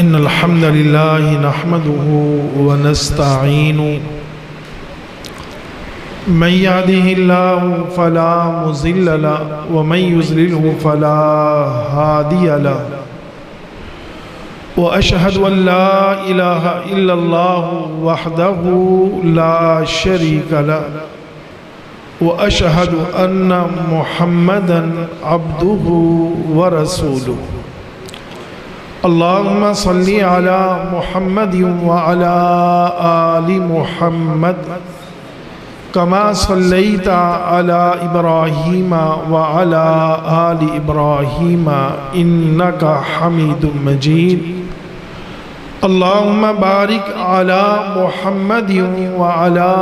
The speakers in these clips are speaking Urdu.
إن الحمد لله نحمده ونستعينه من يهده الله فلا مضل له ومن يضلله فلا هادي له وأشهد أن لا إله إلا الله وحده لا شريك له وأشهد أن محمدًا عبده ورسوله اللهم صل على محمد وعلى آل محمد كما صليت على إبراهيم وعلى آل إبراهيم إنك حميد مجيد اللهم بارك على محمد وعلى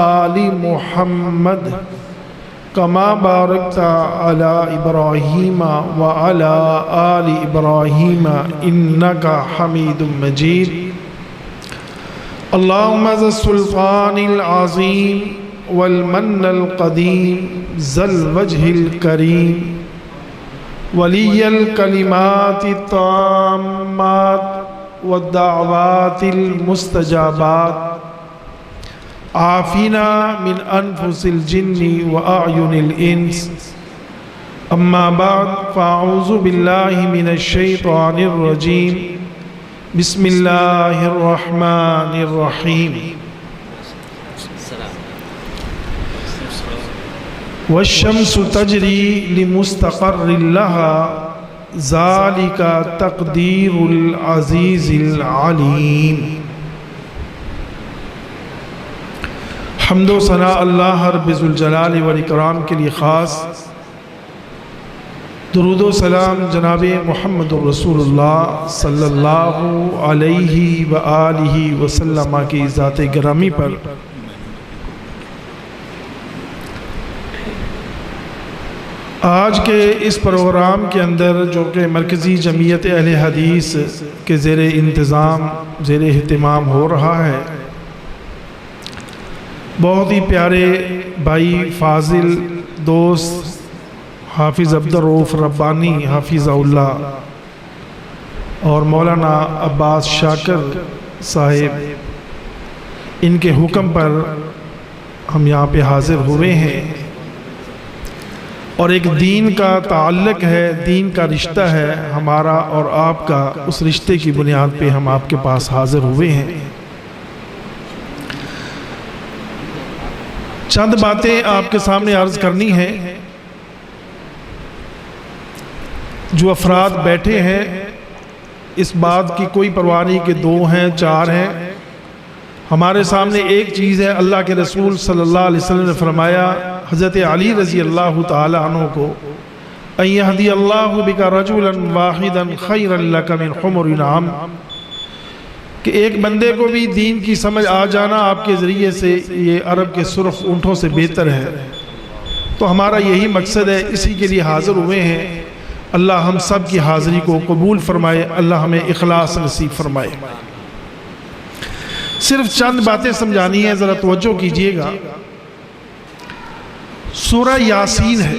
آل محمد كما باركت على إبراهيم وعلى آل إبراهيم إنك حميد مجيد اللهم ذا السلطان العظيم والمن القديم ذا الوجه الكريم ولي الكلمات التامات والدعوات المستجابات عافنا من أنفس الجن وأعين الإنس أما بعد فأعوذ بالله من الشيطان الرجيم بسم الله الرحمن الرحيم والشمس تجري لمستقر لها ذلك تقدير العزيز العليم حمد و ثنا اللہ رب ذوالجلال والاکرام کے لیے خاص، درود و سلام جناب محمد رسول اللہ صلی اللہ علیہ وآلہ وسلم کی ذات گرامی پر۔ آج کے اس پروگرام کے اندر جو کہ مرکزی جمعیت اہل حدیث کے زیر انتظام زیر اہتمام ہو رہا ہے، بہت ہی پیارے بھائی فاضل دوست حافظ عبدالرؤوف ربانی حافظہ اللہ اور مولانا عباس شاکر صاحب، ان کے حکم پر ہم یہاں پہ حاضر ہوئے ہیں، اور ایک دین کا تعلق ہے، دین کا رشتہ ہے ہمارا اور آپ کا، اس رشتے کی بنیاد پہ ہم آپ کے پاس حاضر ہوئے ہیں۔ چند باتیں آپ کے سامنے عرض کرنی ہیں۔ جو افراد بیٹھے ہیں اس بات کی کوئی پرواہ نہیں کہ 2 ہیں 4 ہیں، ہمارے سامنے ایک چیز ہے۔ اللہ کے رسول صلی اللہ علیہ وسلم نے فرمایا حضرت علی رضی اللہ تعالی عنہ کو، ان یہدی اللہ بک رجلا واحدا خیرا لک من حمر النعم، کہ ایک بندے کو بھی دین کی سمجھ آ جانا آپ کے ذریعے سے یہ عرب کے سرخ اونٹوں سے بہتر ہے۔ تو ہمارا یہی مقصد ہے، اسی کے لیے حاضر ہوئے ہیں۔ اللہ ہم سب کی حاضری کو قبول فرمائے، اللہ ہمیں اخلاص نصیب فرمائے۔ صرف چند باتیں سمجھانی ہیں، ذرا توجہ کیجئے گا۔ سورہ یاسین ہے،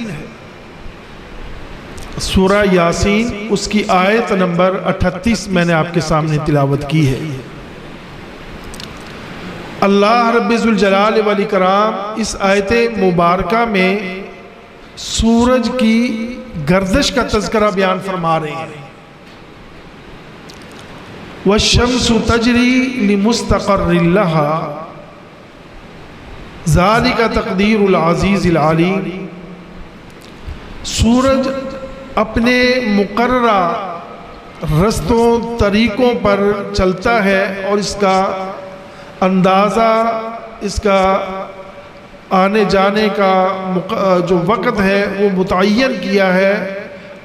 سورہ یاسین، اس کی آیت نمبر 38 میں نے آپ کے سامنے تلاوت کی ہے۔ اللہ رب ذوالجلال والاکرام اس آیت مبارکہ میں سورج کی گردش کا تذکرہ بیان فرما رہے ہیں۔ وَالشَّمْسُ تَجْرِي لِمُسْتَقَرٍّ لَهَا ذَلِكَ تَقْدِيرُ الْعَزِيزِ الْعَلِيمِ، سورج اپنے مقررہ رستوں طریقوں پر چلتا ہے، اور اس کا اندازہ، اس کا آنے جانے کا جو وقت ہے وہ متعین کیا ہے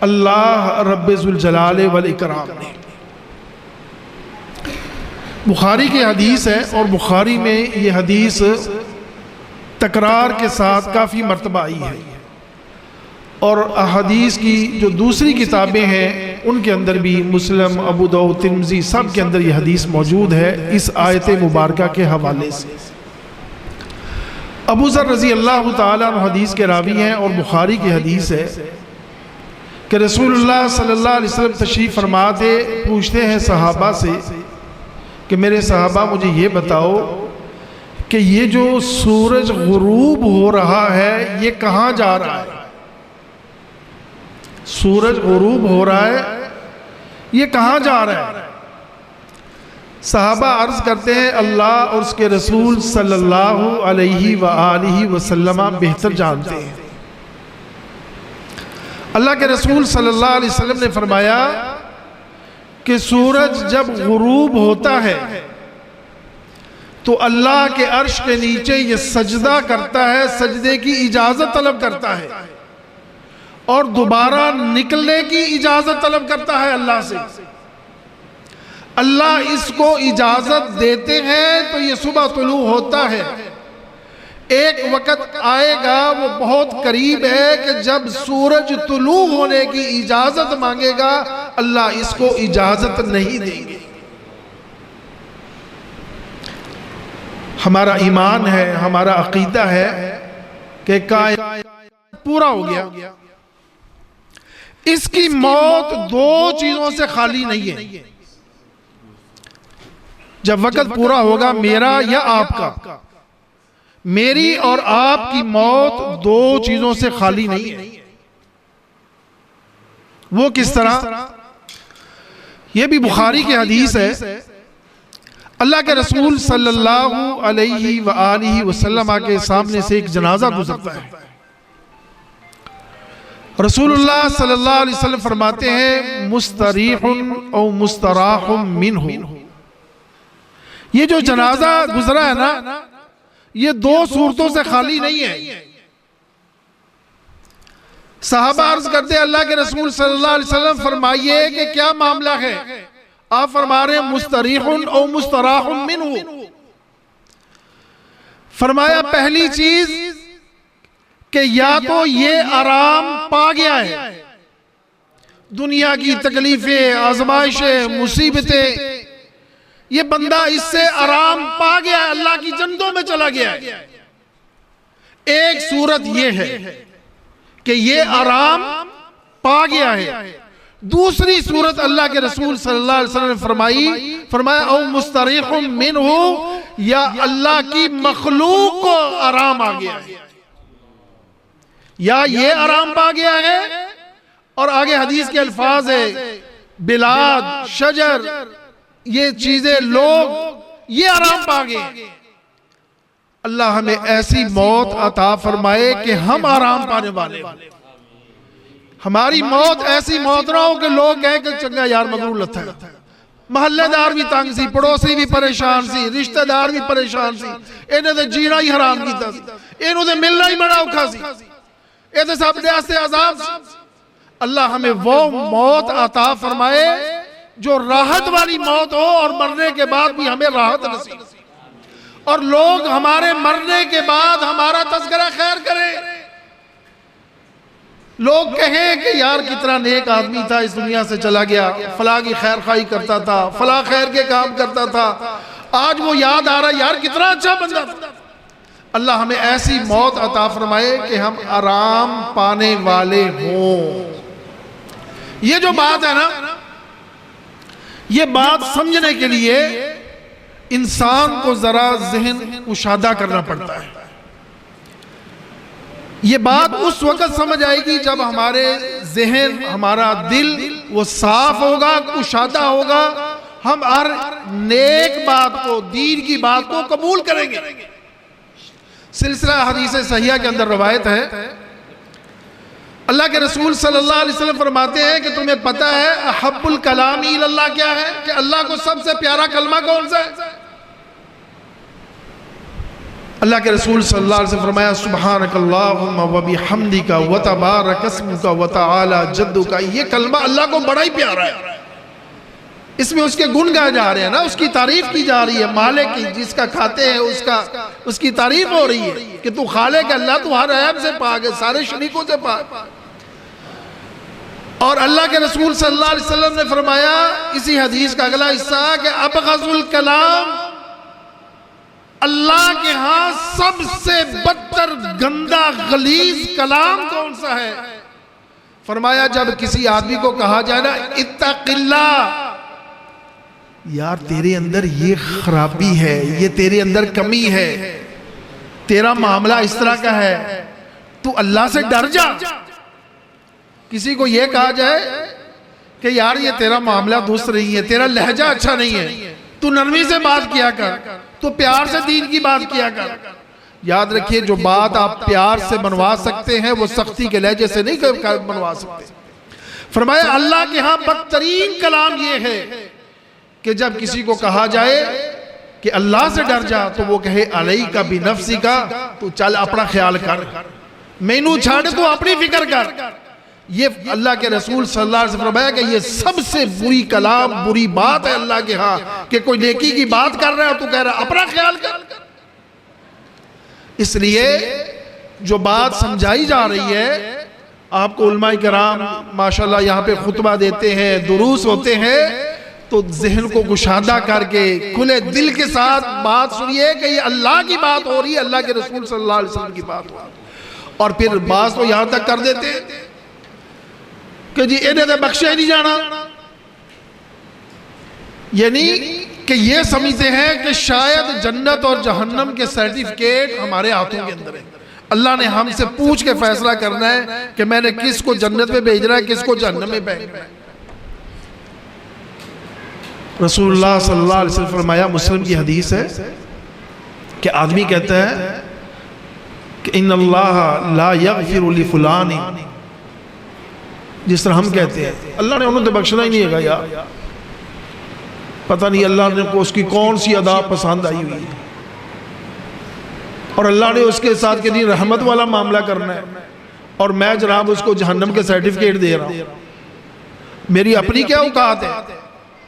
اللہ رب ذوالجلال والاکرام نے۔ بخاری کی حدیث ہے، اور بخاری میں یہ حدیث تکرار کے ساتھ کافی مرتبہ آئی ہے، اور احادیث کی جو دوسری کتابیں ہیں ان کے اندر بھی، مسلم، ابو داؤد، ترمذی، سب کے اندر یہ حدیث موجود ہے اس آیت مبارکہ کے حوالے سے۔ ابو ذر رضی اللہ تعالیٰ عنہ حدیث کے راوی ہیں، اور بخاری کی حدیث ہے کہ رسول اللہ صلی اللہ علیہ وسلم تشریف فرما تھے، پوچھتے ہیں صحابہ سے کہ میرے صحابہ مجھے یہ بتاؤ کہ یہ جو سورج غروب ہو رہا ہے یہ کہاں جا رہا ہے؟ سورج غروب ہو رہا ہے، یہ کہاں جا رہا ہے؟ صحابہ عرض کرتے ہیں اللہ اور اس کے رسول صلی اللہ علیہ وآلہ وسلم بہتر جانتے ہیں۔ اللہ کے رسول صلی اللہ علیہ وسلم نے فرمایا کہ سورج جب غروب ہوتا ہے تو اللہ کے عرش کے نیچے یہ سجدہ کرتا ہے، سجدے کی اجازت طلب کرتا ہے اور دوبارہ نکلنے کی اجازت طلب کرتا ہے اللہ سے۔ اللہ اس کو اجازت دیتے ہیں تو یہ صبح طلوع ہوتا ہے۔ ایک وقت آئے گا وہ بہت قریب ہے کہ جب سورج طلوع ہونے کی اجازت مانگے گا اللہ اس کو اجازت نہیں دیں گے۔ ہمارا ایمان ہے، ہمارا عقیدہ ہے کہ کائنات پورا ہو گیا، اس کی موت دو چیزوں سے خالی نہیں ہے۔ جب وقت پورا ہوگا میرا یا آپ کا، میری اور آپ کی موت دو چیزوں سے خالی نہیں ہے۔ وہ کس طرح؟ یہ بھی بخاری کی حدیث ہے، اللہ کے رسول صلی اللہ علیہ وآلہ وسلم کے سامنے سے ایک جنازہ گزرتا ہے۔ رسول اللہ صلی اللہ علیہ وسلم فرماتے ہیں مستریح او مستراح منہ، یہ جو جنازہ گزرا ہے نا یہ دو صورتوں سے خالی نہیں ہے۔ صحابہ عرض کرتے ہیں اللہ کے رسول صلی اللہ علیہ وسلم فرمائیے کہ کیا معاملہ ہے؟ آپ فرما رہے ہیں مستریح او مستراح منہ۔ فرمایا پہلی چیز کہ یا تو یہ آرام پا گیا ہے، دنیا کی تکلیفیں، آزمائشیں، مصیبتیں، یہ بندہ اس سے آرام پا گیا ہے، اللہ کی جنتوں میں چلا گیا ہے۔ ایک صورت یہ ہے کہ یہ آرام پا گیا ہے۔ دوسری صورت اللہ کے رسول صلی اللہ علیہ وسلم نے فرمایا او مستریح منہ، یا اللہ کی مخلوق کو آرام آ گیا ہے، یا یہ آرام پا گیا ہے اور آگے حدیث کے الفاظ ہے بلاد، شجر، یہ چیزیں، لوگ، یہ آرام پا گئے۔ اللہ ہمیں ایسی موت عطا فرمائے کہ ہم آرام پانے والے ہوں۔ ہماری موت ایسی موت نہ ہو کہ لوگ کہیں کہ چنگا یار مغرور لتھا ہے، محلے دار بھی تنگ سی، پڑوسی بھی پریشان سی، رشتہ دار بھی پریشان سی، انہیں دے جینا ہی حرام کیتا سی، انہوں دے ملنا ہی بڑا اوکھا سی، یہ سب دے سے عذاب سی۔ اللہ ہمیں وہ موت عطا فرمائے جو راحت والی موت ہو اور مرنے کے بعد بھی ہمیں راحت نصیب، اور لوگ ہمارے مرنے کے بعد ہمارا تذکرہ خیر کریں، لوگ کہیں کہ یار کتنا نیک آدمی تھا، اس دنیا سے چلا گیا، فلاں کی خیر خواہی کرتا تھا، فلاں خیر کے کام کرتا تھا، آج وہ یاد آ رہا یار کتنا اچھا بندہ تھا۔ اللہ ہمیں ایسی موت عطا فرمائے کہ ہم آرام پانے والے ہوں۔ یہ جو بات ہے نا، یہ بات سمجھنے کے لیے انسان کو ذرا ذہن کشادہ کرنا پڑتا ہے۔ یہ بات اس وقت سمجھ آئے گی جب ہمارے ذہن، ہمارا دل وہ صاف ہوگا، کشادہ ہوگا، ہم ہر نیک بات کو، دین کی بات کو قبول کریں گے۔ سلسلہ حدیث صحیحہ کے اندر روایت ہے، اللہ کے رسول صلی اللہ علیہ وسلم فرماتے ہیں کہ تمہیں پتہ ہے احب الکلام الی اللہ کیا ہے، کہ اللہ کو سب سے پیارا کلمہ کون سا ہے؟ اللہ کے رسول صلی اللہ علیہ وسلم فرمایا سبحانک اللہم و بحمدک و تبارک اسمک و تعالی جدک۔ یہ کلمہ اللہ کو بڑا ہی پیارا ہے، اس میں اس کے گن گائے جا رہے ہیں نا، اس کی تعریف کی جا رہی ہے، مالک کی، جس کا کھاتے ہیں اس کی تعریف ہو رہی ہے کہ تو خالق اللہ، تو ہر عیب سے پاک ہے، سارے شریکوں سے پاک۔ اور اللہ کے رسول صلی اللہ علیہ وسلم نے فرمایا اسی حدیث کا اگلا حصہ کہ ابغض الکلام، اللہ کے ہاں سب سے بدتر گندا غلیظ کلام کون سا ہے؟ فرمایا جب کسی آدمی کو کہا جائے نا اتق اللہ، یار تیرے اندر یہ خرابی ہے، یہ تیرے اندر کمی ہے، تیرا معاملہ اس طرح کا ہے، تو اللہ سے ڈر جا۔ کسی کو یہ کہا جائے کہ یار یہ تیرا معاملہ درست نہیں ہے، تیرا لہجہ اچھا نہیں ہے، تو نرمی سے بات کیا کر، تو پیار سے دین کی بات کیا کر۔ یاد رکھیے جو بات آپ پیار سے بنوا سکتے ہیں وہ سختی کے لہجے سے نہیں بنوا سکتے۔ فرمایا اللہ کے ہاں بدترین کلام یہ ہے کہ جب کسی کو کہا جائے کہ اللہ سے ڈر جا تو وہ کہے علیک بنفسک، تو چل اپنا خیال کر، مینوں چھاڑ تو اپنی فکر کر۔ یہ اللہ کے رسول صلی اللہ علیہ وسلم فرمایا کہ یہ سب سے بری کلام، بری بات ہے اللہ کے ہاں کہ کوئی نیکی کی بات کر رہا ہے تو کہہ رہا ہے اپنا خیال کر۔ اس لیے جو بات سمجھائی جا رہی ہے، آپ کو علماء کرام ماشاءاللہ یہاں پہ خطبہ دیتے ہیں، دروس ہوتے ہیں، تو ذہن کو گشادہ کر کے کھلے دل کے ساتھ بات سنیے کہ یہ اللہ کی بات ہو رہی ہے، اللہ کے رسول صلی اللہ علیہ وسلم کی بات ہو رہی ہے۔ اور پھر بعض تو یہاں تک کر دیتے کہ جی انہیں تو بخشے نہیں جانا، یعنی کہ یہ سمجھتے ہیں کہ شاید جنت اور جہنم کے سرٹیفکیٹ ہمارے ہاتھوں کے اندر ہے، اللہ نے ہم سے پوچھ کے فیصلہ کرنا ہے کہ میں نے کس کو جنت میں بھیجنا ہے، کس کو جہنم میں بھیجنا ہے۔ رسول اللہ صلی اللہ علیہ وسلم فرمایا، مسلم کی حدیث ہے کہ آدمی کہتا ہے کہ ان اللہ لا یغفر لفلان، جس طرح ہم کہتے ہیں اللہ نے انہوں نے بخشنا ہی نہیں ہے یار، پتہ نہیں اللہ نے کو اس کی کون سی ادا پسند آئی ہوئی ہے، اور اللہ نے اس کے ساتھ کتنی رحمت والا معاملہ کرنا ہے، اور میں جناب اس کو جہنم کے سرٹیفکیٹ دے رہا ہوں۔ میری اپنی کیا اوقات ہے،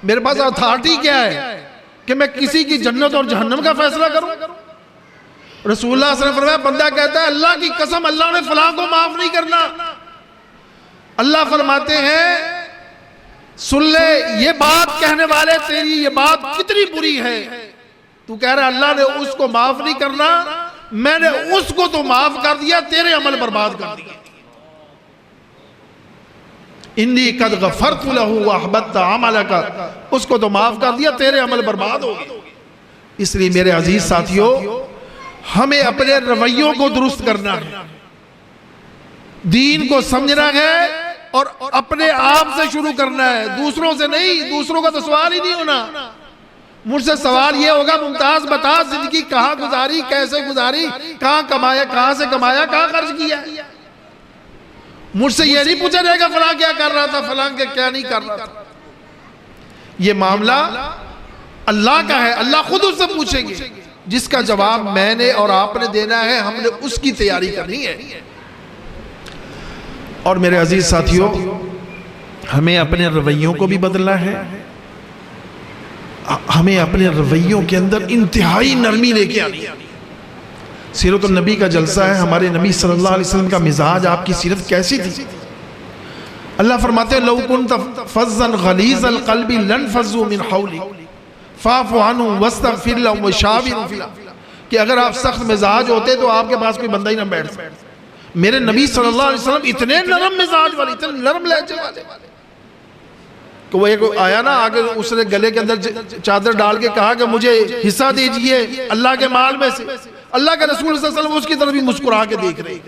میرے پاس اتھارٹی کیا ہے کہ میں کسی کی جنت اور جہنم کا فیصلہ کروں؟ رسول اللہ صلی اللہ علیہ وسلم فرمایا، بندہ کہتا ہے اللہ کی قسم اللہ نے فلاں کو معاف نہیں کرنا، اللہ فرماتے ہیں سن لے یہ بات کہنے والے تیری یہ بات کتنی بری ہے، تو کہہ رہا اللہ نے اس کو معاف نہیں کرنا، میں نے اس کو تو معاف کر دیا، تیرے عمل برباد کر دیے۔ انی قد غفرت لہ واحبطت عملک، اس کو تو معاف کر دیا، تیرے عمل برباد ہو گئے۔ اس لیے میرے عزیز ساتھیوں، ہمیں اپنے رویوں کو درست کرنا ہے، دین کو سمجھنا ہے، اور اپنے آپ سے شروع کرنا ہے، دوسروں سے نہیں۔ دوسروں کا تو سوال ہی نہیں ہونا، مجھ سے سوال یہ ہوگا ممتاز بتا زندگی کہاں گزاری، کیسے گزاری، کہاں کمایا، کہاں سے کمایا، کہاں خرچ کیا۔ مجھ سے یہ نہیں پوچھا جائے گا فلاں کیا کر رہا تھا، فلاں کیا نہیں کر رہا تھا۔ یہ معاملہ اللہ کا ہے، اللہ خود اس سے پوچھیں گے، جس کا جواب میں نے اور آپ نے دینا ہے، ہم نے اس کی تیاری کرنی ہے۔ اور میرے عزیز ساتھیوں، ہمیں اپنے رویوں کو بھی بدلنا ہے، ہمیں اپنے رویوں کے اندر انتہائی نرمی لے کے آنی ہے۔ سیرت النبی کا جلسہ ہے، ہمارے نبی صلی اللہ علیہ وسلم کا مزاج، آپ کی سیرت کیسی تھی؟ اللہ فرماتے ہیں لو کنت فظا غلیظ القلب لانفضوا من حولک فاعف عنہم واستغفر لهم وشاورهم فی الامر، کہ اگر آپ سخت مزاج ہوتے تو آپ کے پاس کوئی بندہ ہی نہ بیٹھ سکتا۔ میرے نبی صلی اللہ علیہ وسلم اتنے نرم مزاج والے، اتنے نرم لہجے والے کہ وہ ایک آیا نا آگے، اس نے گلے کے اندر چادر ڈال کے کہا کہ مجھے حصہ دیجئے اللہ کے مال میں سے۔ اللہ کے رسول صلی اللہ علیہ وسلم اس کی طرف بھی مسکرا کے دیکھ رہے۔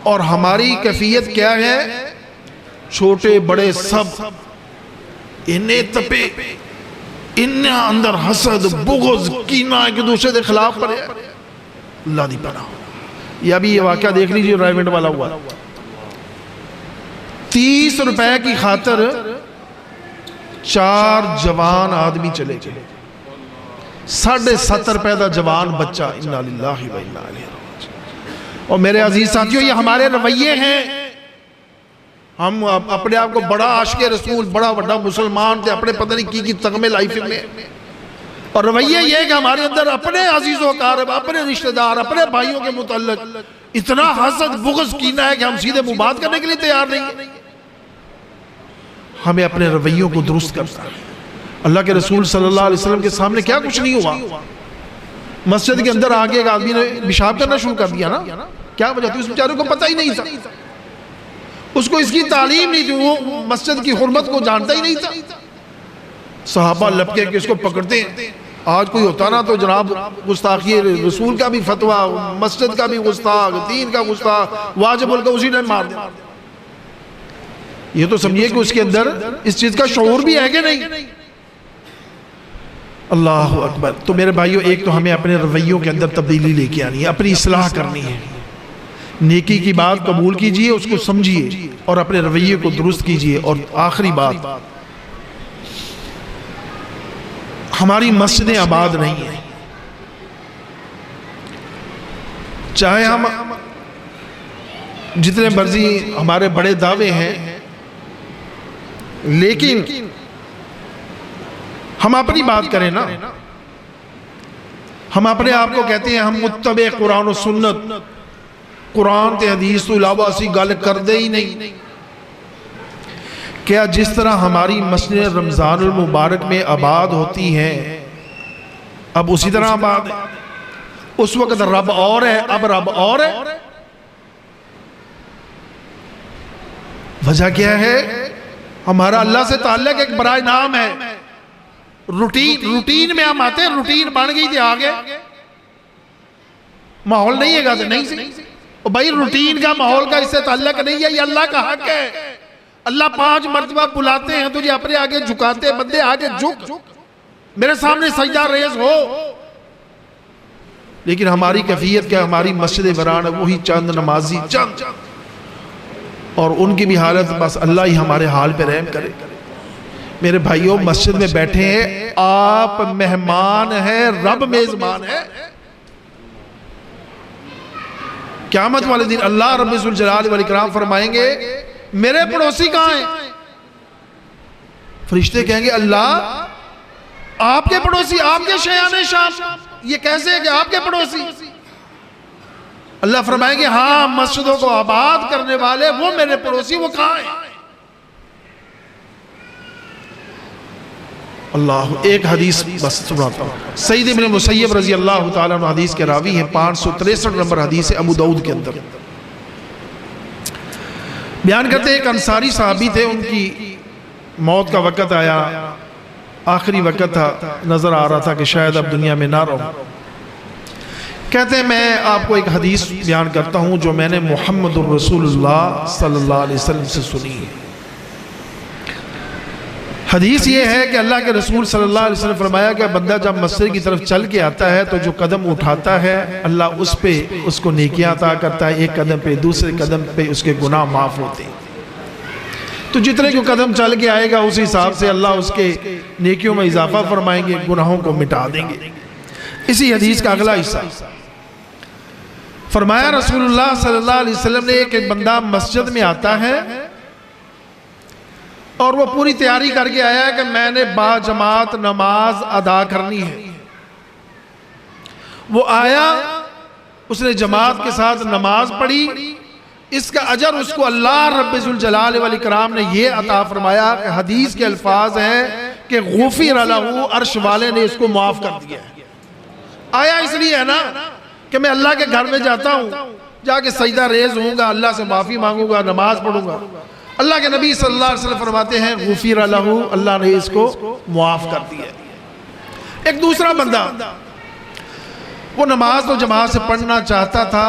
اور ہماری کیفیت کیا ہے؟ چھوٹے بڑے سب انہیں تپے، انہیں اندر حسد بغض کینہ ایک دوسرے کے خلاف پڑے۔ اللہ دی پناہ۔ یہ ابھی یہ واقعہ دیکھ لیجیے ڈرائیونٹ والا ہوا، 30 روپے کی خاطر 4 جوان آدمی چلے گئے، 7.5 روپے دا جوان بچہ، انا للہ و انا الیہ راجعون۔ اور میرے عزیز ساتھیوں، یہ ہمارے رویے ہیں۔ ہم اپنے آپ کو بڑا عاشق رسول، بڑا بڑا مسلمان تھے، اپنے پتہ نہیں کی تغمے لائف میں، اور رویے یہ کہ ہمارے اندر اپنے عزیز و اقارب، اپنے رشتہ دار، اپنے بھائیوں کے متعلق اتنا حسد بغض کینہ ہے کہ ہم سیدھے منہ بات کرنے کے لیے تیار نہیں۔ ہمیں اپنے رویوں کو درست کرنا ہے۔ اللہ کے رسول صلی اللہ علیہ وسلم کے سامنے کیا کچھ نہیں ہوا، مسجد کے اندر آگے ایک آدمی نے پیشاب کرنا شروع کر دیا نا، کیا وجہ تھی؟ اس بیچارے کو پتہ ہی نہیں تھا۔ اس کو اس کی تعلیم نہیں تھی، وہ مسجد کی حرمت کو جانتا ہی نہیں تھا۔ صحابہ لپکے کہ اس کو پکڑتے ہیں۔ آج کوئی ہوتا نا تو جناب گستاخی رسول کا بھی فتویٰ، مسجد کا بھی گستاخ، دین کا گستاخ، واجب الکا اسی ٹائم مار دیں۔ یہ تو سمجھیے کہ اس کے اندر اس چیز کا شعور بھی ہے کہ نہیں؟ اللہ اکبر۔ تو میرے بھائیو، ایک تو ہمیں اپنے رویوں کے اندر تبدیلی لے کے آنی ہے، اپنی اصلاح کرنی ہے۔ نیکی کی بات قبول کیجئے، اس کو سمجھیے اور اپنے رویے کو درست کیجئے۔ اور آخری بات، ہماری مسجدیں آباد نہیں ہیں، چاہے ہم جتنے مرضی ہمارے بڑے دعوے ہیں، لیکن ہم اپنی بات کریں نا۔ ہم اپنے آپ کو کہتے ہیں ہم متبع قرآن و سنت، قرآن تے حدیث تو علاوہ اسی گل کر دے ہی نہیں۔ کیا جس طرح ہماری مسجد رمضان المبارک میں آباد ہوتی ہیں، اب اسی طرح آباد ہے؟ اس وقت رب اور ہے، اب رب اور ہے۔ وجہ کیا ہے؟ ہمارا اللہ سے تعلق ایک برائے نام ہے۔ روٹین میں ہم آتے ہیں، روٹین بن گئی تھی آگے، ماحول نہیں ہے گا تو نہیں سی۔ بھائی روٹین کا ماحول کا اس سے تعلق نہیں ہے، یہ اللہ کا حق ہے۔ اللہ 5 مرتبہ بلاتے ہیں تجھے اپنے آگے جھکاتے، بندے آگے جھک، میرے سامنے سجدہ ریز ہو۔ لیکن ہماری کیفیت کیا؟ ہماری مسجد ویران ہے، وہی چند نمازی چند، اور ان کی بھی حالت بس اللہ ہی ہمارے حال پہ رحم کرے۔ میرے بھائیوں، مسجد میں بیٹھے ہیں، آپ مہمان ہیں، رب میزبان ہے۔ قیامت والے دن اللہ رب ذوالجلال والاکرام فرمائیں گے میرے پڑوسی کہاں ہیں؟ فرشتے کہیں گے اللہ آپ کے پڑوسی، آپ کے شیان شام، یہ کیسے ہے کہ آپ کے پڑوسی؟ اللہ فرمائیں گے ہاں، مسجدوں کو آباد کرنے والے وہ میرے پڑوسی، وہ کہاں ہیں؟ اللہ، ایک حدیث بس سناتا ہوں۔ سعید ابن مسیب رضی اللہ تعالیٰ عنہ حدیث کے راوی ہیں، 563 نمبر حدیث ہے ابو داؤد کے اندر۔ بیان کرتے ہیں ایک انصاری صحابی تھے، ان کی موت کا وقت آیا، آخری وقت تھا، نظر آ رہا تھا کہ شاید اب دنیا میں نہ رہوں۔ کہتے ہیں میں آپ کو ایک حدیث بیان کرتا ہوں جو میں نے محمد الرسول اللہ صلی اللہ علیہ وسلم سے سنی ہے۔ حدیث یہ ہے کہ اللہ کے رسول صلی اللہ علیہ وسلم فرمایا کہ بندہ جب مسجد کی طرف چل کے آتا ہے تو جو قدم اٹھاتا ہے اللہ اس پہ اس کو نیکیاں عطا کرتا ہے، ایک قدم پہ، دوسرے قدم پہ اس کے گناہ معاف ہوتے ہیں۔ تو جتنے کو قدم چل کے آئے گا اس حساب سے اللہ اس کے نیکیوں میں اضافہ فرمائیں گے، گناہوں کو مٹا دیں گے۔ اسی حدیث کا اگلا حصہ فرمایا رسول اللہ صلی اللہ علیہ وسلم نے کہ بندہ مسجد میں آتا ہے اور وہ پوری تیاری کر کے آیا ہے کہ میں نے با جماعت نماز ادا کرنی ہے۔ وہ آیا، اس نے جماعت کے ساتھ نماز پڑھی، اس کا اجر اس کو اللہ رب ذوالجلال والاکرام نے یہ عطا فرمایا کہ حدیث کے الفاظ ہیں کہ غفر لہ، عرش والے نے اس کو معاف کر دیا ہے۔ آیا اس لیے ہے نا کہ میں اللہ کے گھر میں جاتا ہوں، جا کے سجدہ ریز ہوں گا، اللہ سے معافی مانگوں گا، نماز پڑھوں گا۔ اللہ کے نبی صلی اللہ علیہ وسلم فرماتے ہیں غفر لہ، اللہ نے اس کو معاف کر دیا۔ ایک دوسرا بندہ، وہ نماز تو جماعت سے پڑھنا چاہتا تھا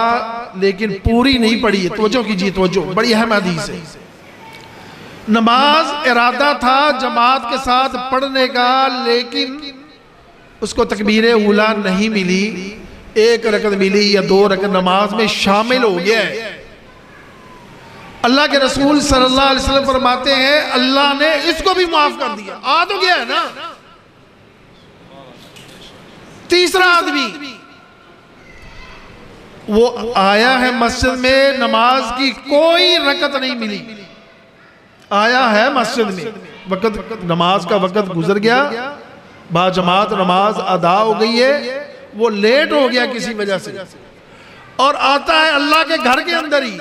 لیکن پوری نہیں پڑھی ہے۔ توجہ کیجیے، توجہ، بڑی اہم حدیث ہے۔ نماز ارادہ تھا جماعت کے ساتھ پڑھنے کا، لیکن اس کو تکبیر اولیٰ نہیں ملی، 1 رکعت ملی یا 2 رکعت نماز میں شامل ہو گیا ہے۔ اللہ کے رسول صلی اللہ علیہ وسلم فرماتے ہیں اللہ نے اس کو بھی معاف کر دیا، آ تو گیا ہے نا۔ تیسرا آدمی، وہ آیا ہے مسجد میں، نماز کی کوئی رکعت نہیں ملی، آیا ہے مسجد میں، وقت نماز کا وقت گزر گیا، با جماعت نماز ادا ہو گئی ہے، وہ لیٹ ہو گیا کسی وجہ سے، اور آتا ہے اللہ کے گھر کے اندر ہی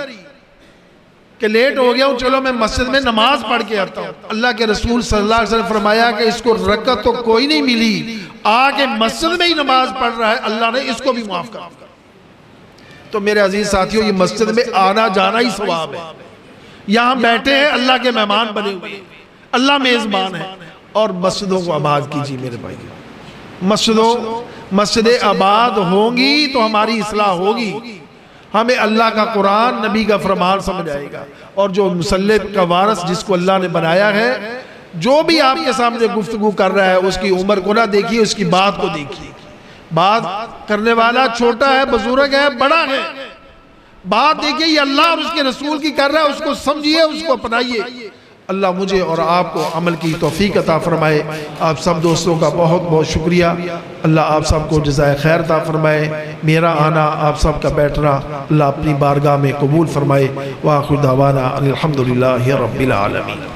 کہ لیٹ ہو گیا ہوں، چلو میں مسجد میں نماز پڑھ کے آتا ہوں۔ اللہ کے رسول صلی اللہ علیہ وسلم فرمایا کہ اس کو رکعت تو کوئی نہیں ملی، آگے مسجد میں ہی نماز پڑھ رہا ہے، اللہ نے اس کو بھی معاف کر دیا۔ تو میرے عزیز ساتھیوں، یہ مسجد میں آنا جانا ہی ثواب ہے، یہاں بیٹھے ہیں اللہ کے مہمان بنے ہوئے ہیں، اللہ میزبان ہے، اور مسجدوں کو آباد کیجیے میرے بھائی، مسجد آباد ہوں گی تو ہماری اصلاح ہوگی، ہمیں اللہ کا قرآن نبی کا فرمان سمجھ آئے گا، اور جو مسلط کا وارث جس کو اللہ نے بنایا ہے، جو بھی آپ کے سامنے گفتگو کر رہا ہے اس کی عمر کو نہ دیکھیے، اس کی بات کو دیکھیے، بات کرنے والا چھوٹا ہے، بزرگ ہے، بڑا ہے، بات دیکھیے یہ اللہ اور اس کے رسول کی کر رہا ہے، اس کو سمجھیے، اس کو اپنائیے۔ اللہ مجھے اور آپ کو عمل کی توفیق عطا فرمائے۔ آپ سب دوستوں کا بہت بہت شکریہ، اللہ آپ سب کو جزائے خیر عطا فرمائے۔ میرا آنا، آپ سب کا بیٹھنا اللہ اپنی بارگاہ میں قبول فرمائے۔ وآخر دعوانا الحمدللہ رب العالمین۔